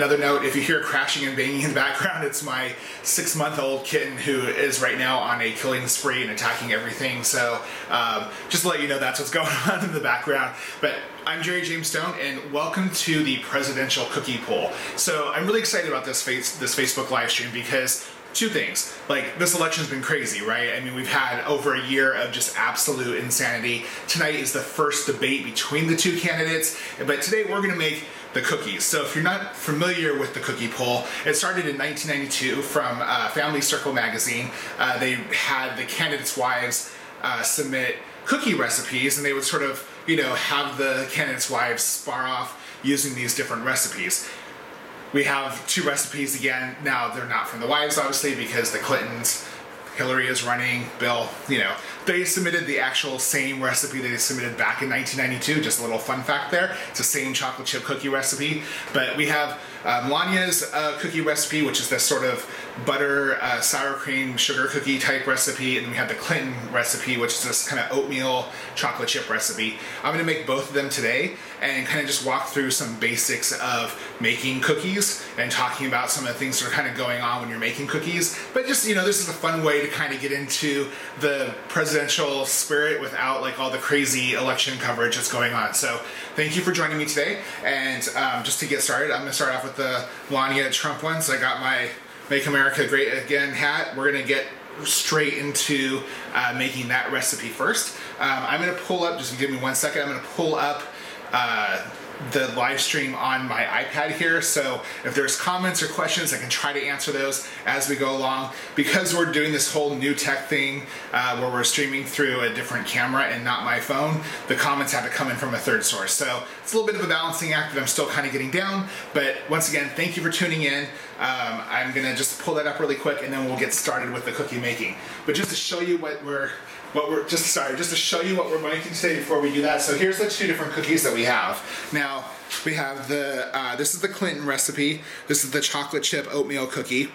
Another note, if you hear crashing and banging in the background, it's my 6-month-old kitten who is right now on a killing spree and attacking everything. So just to let you know, that's what's going on in the background. But I'm Jerry James Stone, and welcome to the presidential cookie poll. So I'm really excited about this Facebook live stream because two things. Like, this election's been crazy, right? I mean, we've had over a year of just absolute insanity. Tonight is the first debate between the two candidates, but today we're gonna make the cookies. So if you're not familiar with the cookie poll, it started in 1992 from Family Circle magazine. They had the candidates' wives submit cookie recipes, and they would sort of, you know, have the candidates' wives spar off using these different recipes. We have two recipes again. Now, they're not from the wives, obviously, because the Clintons, Hillary is running, Bill, you know, they submitted the actual same recipe that they submitted back in 1992. Just a little fun fact there. It's the same chocolate chip cookie recipe. But we have Melania's cookie recipe, which is this sort of butter, sour cream, sugar cookie type recipe. And then we have the Clinton recipe, which is this kind of oatmeal chocolate chip recipe. I'm gonna make both of them today and kind of just walk through some basics of making cookies and talking about some of the things that are kind of going on when you're making cookies. But just, you know, this is a fun way to kind of get into the presidential spirit without like all the crazy election coverage that's going on. So thank you for joining me today. And just to get started, I'm gonna start off with the Melania Trump one. So I got my Make America Great Again hat. We're gonna get straight into making that recipe first. I'm gonna pull up, just give me 1 second, I'm gonna pull up the live stream on my iPad here, so if there's comments or questions, I can try to answer those as we go along. Because we're doing this whole new tech thing where we're streaming through a different camera and not my phone, the comments have to come in from a third source. So it's a little bit of a balancing act that I'm still kind of getting down, but once again, thank you for tuning in. I'm gonna just pull that up really quick and then we'll get started with the cookie making. But just to show you just to show you what we're making today before we do that. So here's the two different cookies that we have. Now, we have this is the Clinton recipe. This is the chocolate chip oatmeal cookie.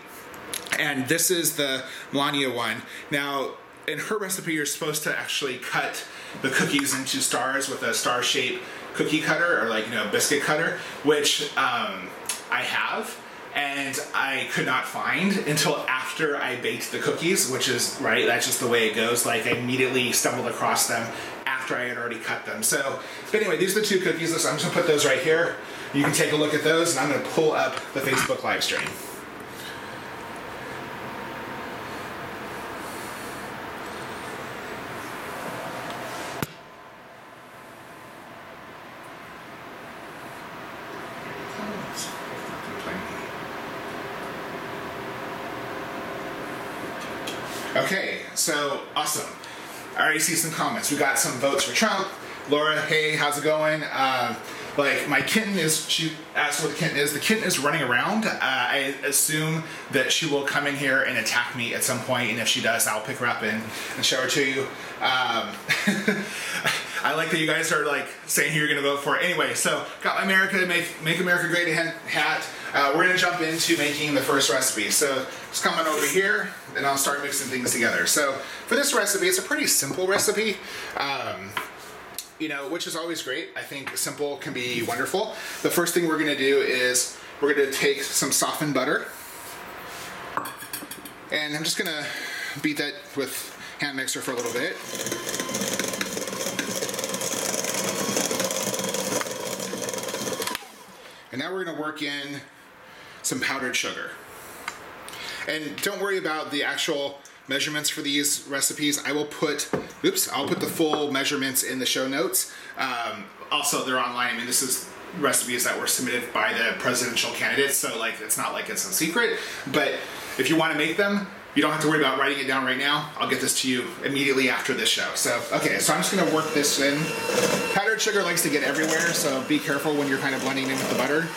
And this is the Melania one. Now, in her recipe, you're supposed to actually cut the cookies into stars with a star-shaped cookie cutter, or like, you know, biscuit cutter, which I have. And I could not find until after I baked the cookies, which is, right, that's just the way it goes. Like, I immediately stumbled across them after I had already cut them. So, but anyway, these are the two cookies. I'm just gonna put those right here. You can take a look at those, and I'm gonna pull up the Facebook live stream. Okay, so awesome. I already see some comments. We got some votes for Trump. Laura, hey, how's it going? Like, my kitten is, she asked what the kitten is. The kitten is running around. I assume that she will come in here and attack me at some point, and if she does, I'll pick her up and show her to you. I like that you guys are like saying who you're gonna vote for. Anyway, so got my Make America Great Again hat. We're gonna jump into making the first recipe. So just come on over here, and I'll start mixing things together. So for this recipe, it's a pretty simple recipe. You know, which is always great. I think simple can be wonderful. The first thing we're gonna do is we're gonna take some softened butter, and I'm just gonna beat that with hand mixer for a little bit. And now we're gonna work in some powdered sugar. And don't worry about the actual measurements for these recipes. I'll put the full measurements in the show notes. Also, they're online. I mean, this is recipes that were submitted by the presidential candidates, so like, it's not like it's a secret. But if you want to make them, you don't have to worry about writing it down right now. I'll get this to you immediately after this show. So, okay, so I'm just gonna work this in. Powdered sugar likes to get everywhere, so be careful when you're kind of blending in with the butter.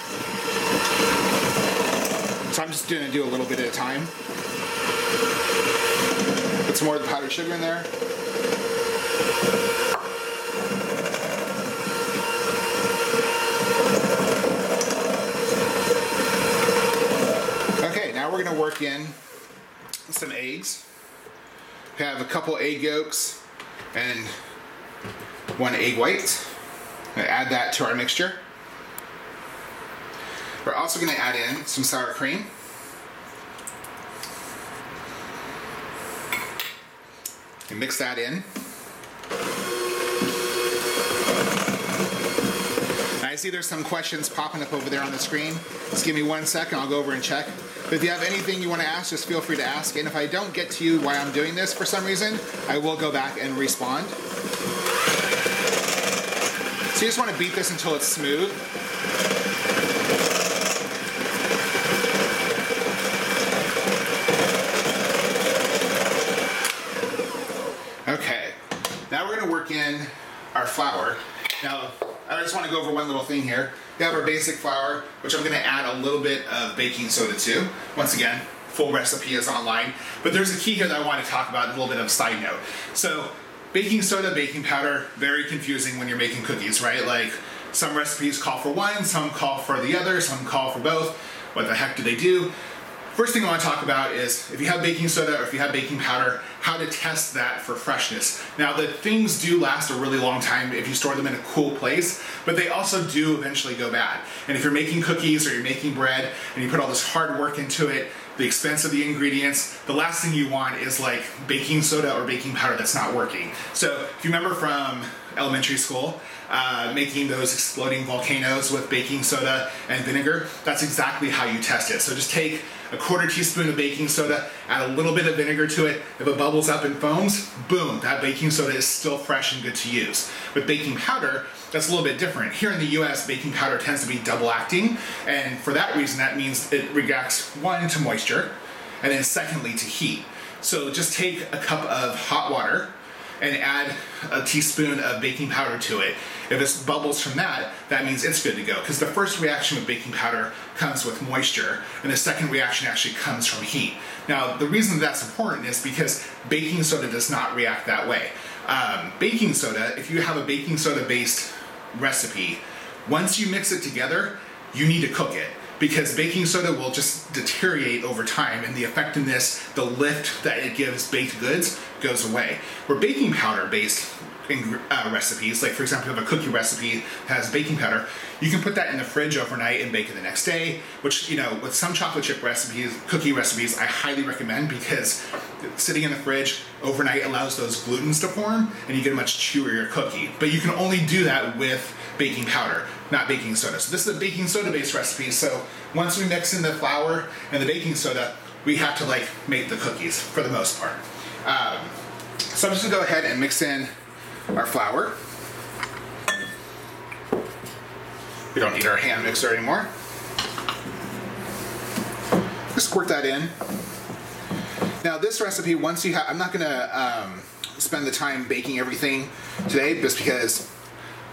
So I'm just gonna do a little bit at a time. Put some more of the powdered sugar in there. Okay, now we're gonna work in some eggs. We have a couple egg yolks and one egg white. I'm gonna add that to our mixture. We're also going to add in some sour cream. And mix that in. I see there's some questions popping up over there on the screen. Just give me 1 second, I'll go over and check. But if you have anything you want to ask, just feel free to ask. And if I don't get to you while I'm doing this for some reason, I will go back and respond. So you just want to beat this until it's smooth. Okay, now we're going to work in our flour. Now, I just want to go over one little thing here. We have our basic flour, which I'm going to add a little bit of baking soda to. Once again, full recipe is online. But there's a key here that I want to talk about, a little bit of side note. So, baking soda, baking powder, very confusing when you're making cookies, right? Like, some recipes call for one, some call for the other, some call for both. What the heck do they do? First thing I want to talk about is if you have baking soda or if you have baking powder, how to test that for freshness. Now the things do last a really long time if you store them in a cool place, but they also do eventually go bad. And if you're making cookies or you're making bread and you put all this hard work into it, the expense of the ingredients, the last thing you want is like baking soda or baking powder that's not working. So if you remember from elementary school, making those exploding volcanoes with baking soda and vinegar, that's exactly how you test it. So just take a 1/4 teaspoon of baking soda, add a little bit of vinegar to it. If it bubbles up and foams, boom, that baking soda is still fresh and good to use. With baking powder, that's a little bit different. Here in the US, baking powder tends to be double acting, and for that reason, that means it reacts, one, to moisture, and then secondly, to heat. So just take a cup of hot water and add a teaspoon of baking powder to it. If it bubbles from that, that means it's good to go. Because the first reaction with baking powder comes with moisture, and the second reaction actually comes from heat. Now, the reason that's important is because baking soda does not react that way. Baking soda, if you have a baking soda based recipe, once you mix it together, you need to cook it. Because baking soda will just deteriorate over time, and the effectiveness, the lift that it gives baked goods goes away. Where baking powder based recipes, like for example, if a cookie recipe has baking powder, you can put that in the fridge overnight and bake it the next day, which, you know, with some chocolate chip recipes, cookie recipes, I highly recommend because sitting in the fridge overnight allows those glutens to form and you get a much chewier cookie. But you can only do that with baking powder, not baking soda. So this is a baking soda based recipe. So once we mix in the flour and the baking soda, we have to like make the cookies for the most part. So I'm just gonna go ahead and mix in our flour. We don't need our hand mixer anymore. Just squirt that in. Now this recipe, once you have, I'm not gonna spend the time baking everything today just because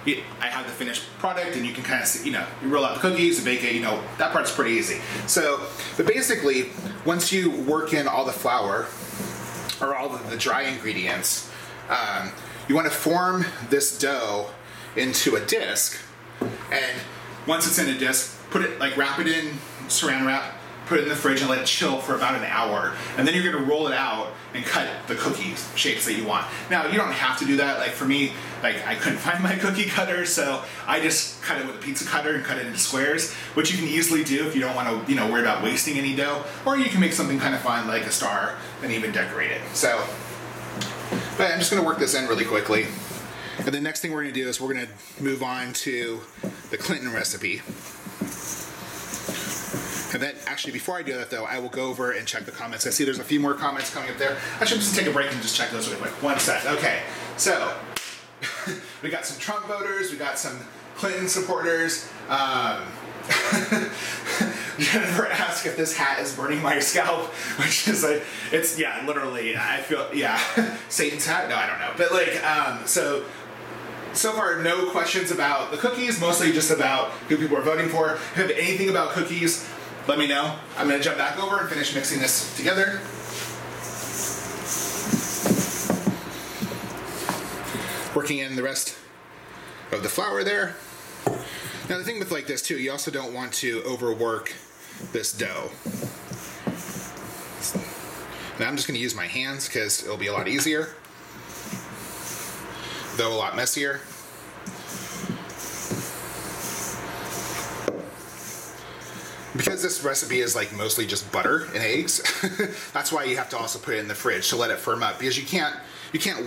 I have the finished product and you can kind of see, you know, you roll out the cookies and bake it, you know, that part's pretty easy. So, but basically, once you work in all the flour or all the dry ingredients, you want to form this dough into a disc, and once it's in a disc, put it, like wrap it in saran wrap, put it in the fridge and let it chill for about an hour, and then you're going to roll it out and cut the cookie shapes that you want. Now, you don't have to do that. Like for me, like I couldn't find my cookie cutter, so I just cut it with a pizza cutter and cut it into squares, which you can easily do if you don't want to, you know, worry about wasting any dough, or you can make something kind of fun like a star and even decorate it. So, but I'm just going to work this in really quickly. And the next thing we're going to do is we're going to move on to the Clinton recipe. And then, actually, before I do that though, I will go over and check the comments. I see there's a few more comments coming up there. I should just take a break and just check those really quick. 1 sec. Okay, so we got some Trump voters, we got some Clinton supporters. Jennifer asked if this hat is burning my scalp, which is like, it's, yeah, literally, I feel, yeah, Satan's hat? No, I don't know. But like, so far, no questions about the cookies, mostly just about who people are voting for. If you have anything about cookies, let me know. I'm going to jump back over and finish mixing this together. Working in the rest of the flour there. Now the thing with like this too, you also don't want to overwork this dough. Now I'm just going to use my hands because it'll be a lot easier, though a lot messier. because this recipe is like mostly just butter and eggs, that's why you have to also put it in the fridge to let it firm up, because you can't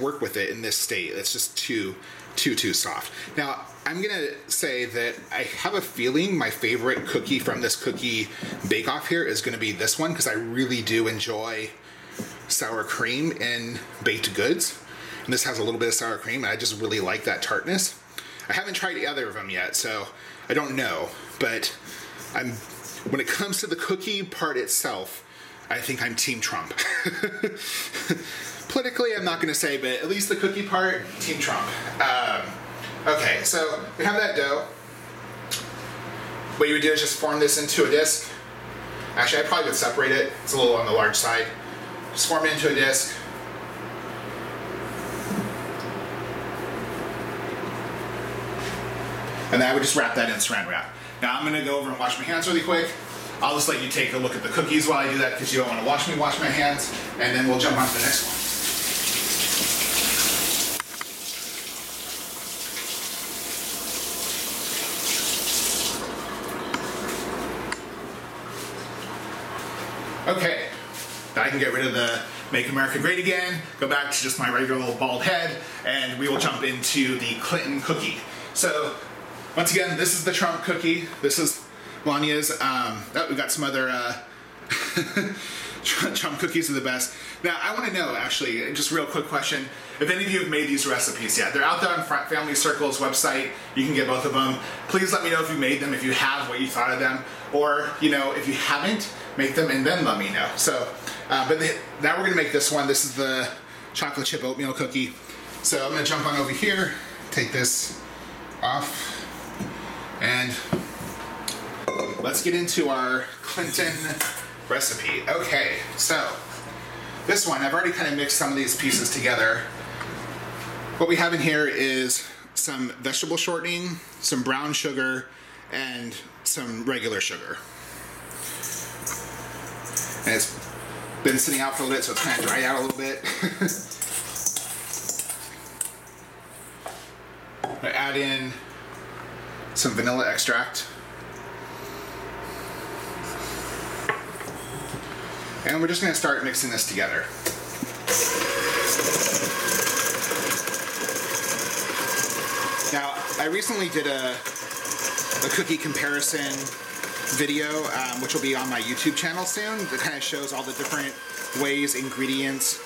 work with it in this state. It's just too soft. Now, I'm gonna say that I have a feeling my favorite cookie from this cookie bake-off here is gonna be this one, because I really do enjoy sour cream in baked goods. And this has a little bit of sour cream, and I just really like that tartness. I haven't tried either of them yet, so I don't know, but when it comes to the cookie part itself, I think I'm Team Trump. Politically, I'm not gonna say, but at least the cookie part, Team Trump. Okay, so we have that dough. What you would do is just form this into a disc. Actually, I probably would separate it. It's a little on the large side. Just form it into a disc. And then I would just wrap that in saran wrap. Now I'm gonna go over and wash my hands really quick. I'll just let you take a look at the cookies while I do that, because you don't wanna watch me wash my hands, and then we'll jump on to the next one. Okay, now I can get rid of the Make America Great Again, go back to just my regular little bald head, and we will jump into the Clinton cookie. So, once again, this is the Trump cookie. This is Melania's. We got some other Trump cookies are the best. Now, I want to know, actually, just a real quick question, if any of you have made these recipes yet. They're out there on Family Circle's website. You can get both of them. Please let me know if you made them, if you have, what you thought of them. Or, if you haven't, make them and then let me know. So, now we're going to make this one. This is the chocolate chip oatmeal cookie. So I'm going to jump on over here, take this off, and let's get into our Clinton recipe. Okay, so this one, I've already kind of mixed some of these pieces together. What we have in here is some vegetable shortening, some brown sugar, and some regular sugar. And it's been sitting out for a little bit, so it's kind of dried out a little bit. I add in some vanilla extract. And we're just going to start mixing this together. Now, I recently did a cookie comparison video, which will be on my YouTube channel soon, that kind of shows all the different ways ingredients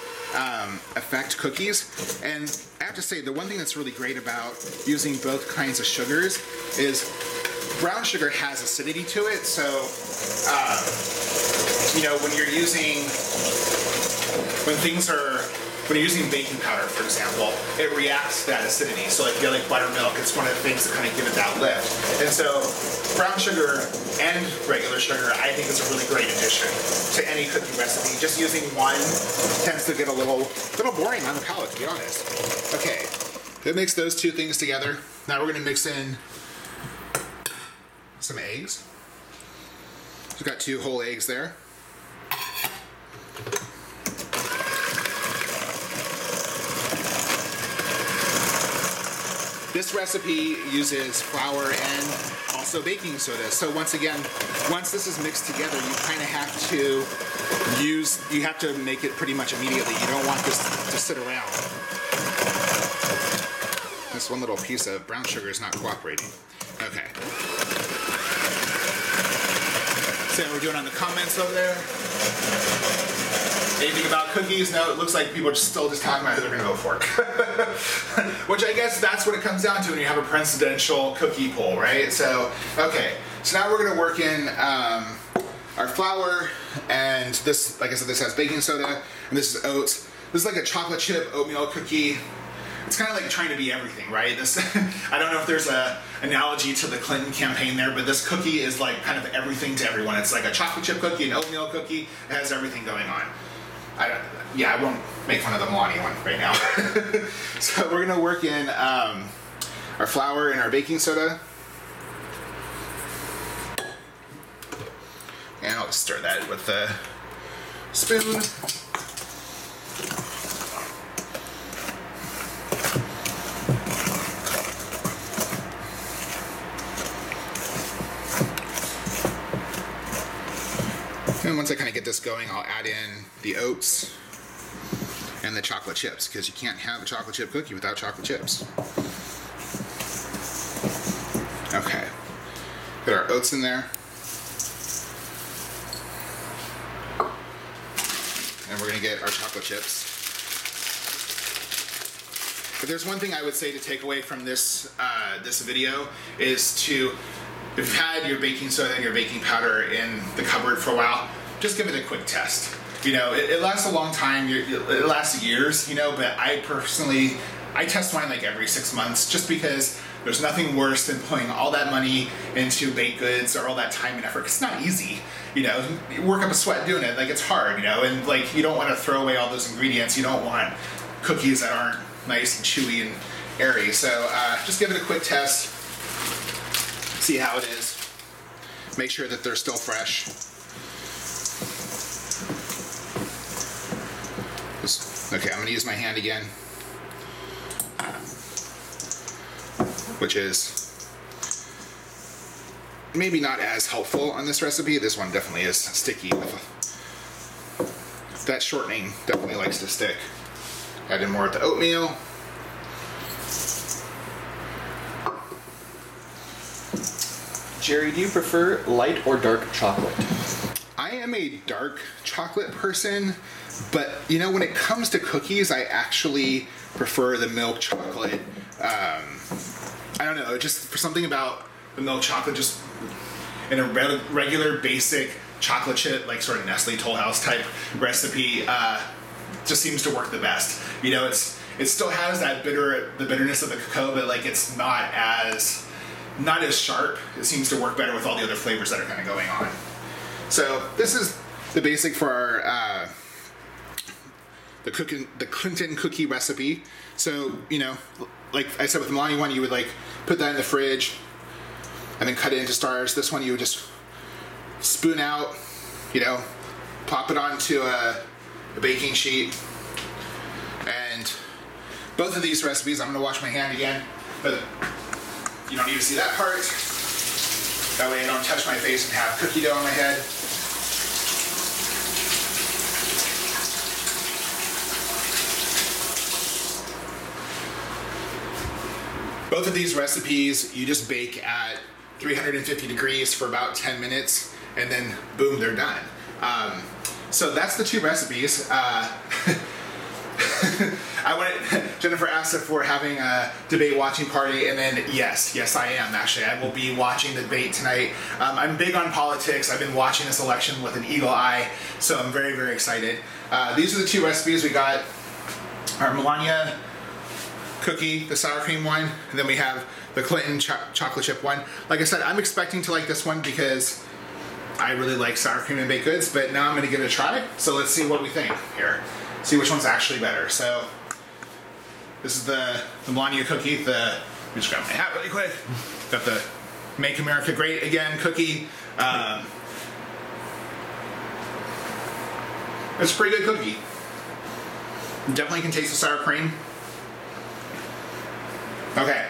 affect cookies. And I have to say, the one thing that's really great about using both kinds of sugars is brown sugar has acidity to it, so when you're using baking powder, for example, it reacts to that acidity. So like buttermilk, it's one of the things that kind of give it that lift. And so brown sugar and regular sugar, I think, is a really great addition to any cookie recipe. Just using one tends to get a little boring on the palate, to be honest. Okay, that mix those two things together. Now we're going to mix in some eggs. We've got 2 whole eggs there. This recipe uses flour and also baking soda. So once this is mixed together, you kind of have to make it pretty much immediately. You don't want this to sit around. This one little piece of brown sugar is not cooperating. Okay. See how we're doing on the comments over there? Anything about cookies? No, it looks like people are still just talking about who they're going to vote for. Which I guess that's what it comes down to when you have a presidential cookie poll, right? So, okay. So now we're going to work in our flour, and this, like I said, this has baking soda, and this is oats. This is like a chocolate chip oatmeal cookie. It's kind of like trying to be everything, right? This, I don't know if there's an analogy to the Clinton campaign there, but this cookie is like kind of everything to everyone. It's like a chocolate chip cookie, an oatmeal cookie. It has everything going on. I won't make fun of the Melania one right now. So we're gonna work in our flour and our baking soda. And I'll stir that with the spoon. And once I kind of get this going, I'll add in the oats and the chocolate chips, because you can't have a chocolate chip cookie without chocolate chips. Okay, put our oats in there. And we're gonna get our chocolate chips. If there's one thing I would say to take away from this this video is to, if you've had your baking soda and your baking powder in the cupboard for a while, just give it a quick test. You know, it lasts a long time, it lasts years, you know, but I personally, I test mine like every 6 months, just because there's nothing worse than putting all that money into baked goods or all that time and effort. It's not easy, you know, you work up a sweat doing it, like it's hard, you know, and like you don't want to throw away all those ingredients, you don't want cookies that aren't nice and chewy and airy. So just give it a quick test, see how it is, make sure that they're still fresh. Okay, I'm going to use my hand again, which is maybe not as helpful on this recipe. This one definitely is sticky. That shortening definitely likes to stick. Add in more of the oatmeal. Jerry, do you prefer light or dark chocolate? I am a dark chocolate person, but you know, when it comes to cookies, I actually prefer the milk chocolate. I don't know, just for something about the milk chocolate, just in a regular basic chocolate chip, like sort of Nestle Toll House type recipe, just seems to work the best. You know, it still has that the bitterness of the cocoa, but like it's not as sharp. It seems to work better with all the other flavors that are kind of going on. So this is the basic for our the Clinton cookie recipe. So, you know, like I said with the Milani one, you would like put that in the fridge and then cut it into stars. This one you would just spoon out, you know, pop it onto a baking sheet. And both of these recipes, I'm gonna wash my hand again, but you don't need to see that part. That way I don't touch my face and have cookie dough on my head. Both of these recipes, you just bake at 350 degrees for about 10 minutes, and then boom, they're done. So that's the two recipes. Jennifer asked if we're having a debate watching party, and then yes, I am actually. I will be watching the debate tonight. I'm big on politics. I've been watching this election with an eagle eye, so I'm very, very excited. These are the two recipes. We got our Melania cookie, the sour cream one, and then we have the Clinton chocolate chip one. Like I said, I'm expecting to like this one because I really like sour cream and baked goods, but now I'm going to give it a try. So let's see what we think here. See which one's actually better. So this is the Melania cookie. Let me just grab my hat really quick. Got the Make America Great Again cookie. It's a pretty good cookie. Definitely can taste the sour cream. Okay.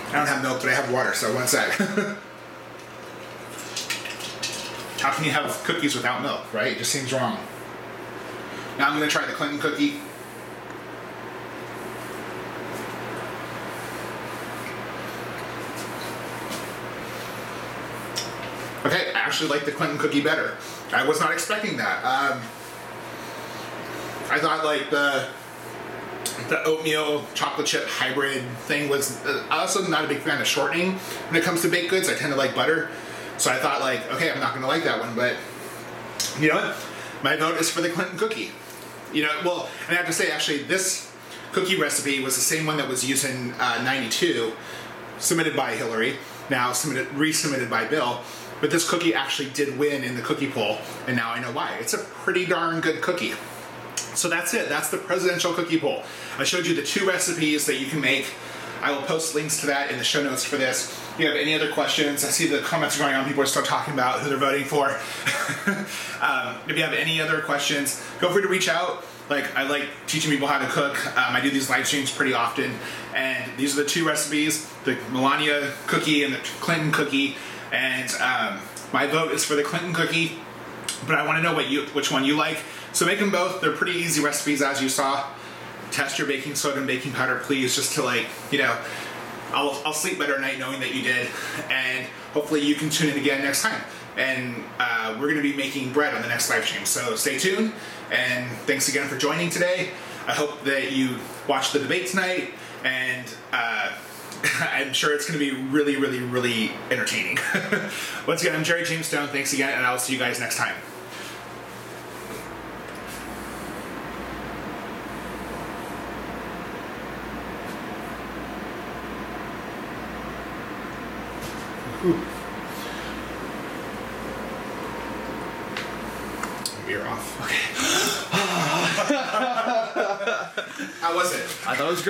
I don't have milk, but I have water, so one sec. How can you have cookies without milk, right? It just seems wrong. Now I'm going to try the Clinton cookie. Okay, I actually like the Clinton cookie better. I was not expecting that. I thought like the oatmeal chocolate chip hybrid thing was, I also not a big fan of shortening when it comes to baked goods. I tend to like butter. So I thought like, okay, I'm not going to like that one, but you know what? My vote is for the Clinton cookie. You know, well, and I have to say, actually, this cookie recipe was the same one that was used in 92, submitted by Hillary, now resubmitted by Bill. But this cookie actually did win in the cookie poll, and now I know why. It's a pretty darn good cookie. So that's it. That's the presidential cookie poll. I showed you the two recipes that you can make. I will post links to that in the show notes for this. If you have any other questions, I see the comments going on. People are still talking about who they're voting for. If you have any other questions, feel free to reach out. Like, I like teaching people how to cook. I do these live streams pretty often. And these are the two recipes, the Melania cookie and the Clinton cookie. And My vote is for the Clinton cookie, but I want to know which one you like. So make them both. They're pretty easy recipes, as you saw. Test your baking soda and baking powder, please, just to I'll sleep better at night knowing that you did, and hopefully you can tune in again next time. And we're going to be making bread on the next live stream, so stay tuned. And thanks again for joining today. I hope that you watch the debate tonight, and I'm sure it's going to be really, really, really entertaining. Once again, I'm Jerry James Stone. Thanks again, and I'll see you guys next time. You're off. Okay. How was it? I thought it was great.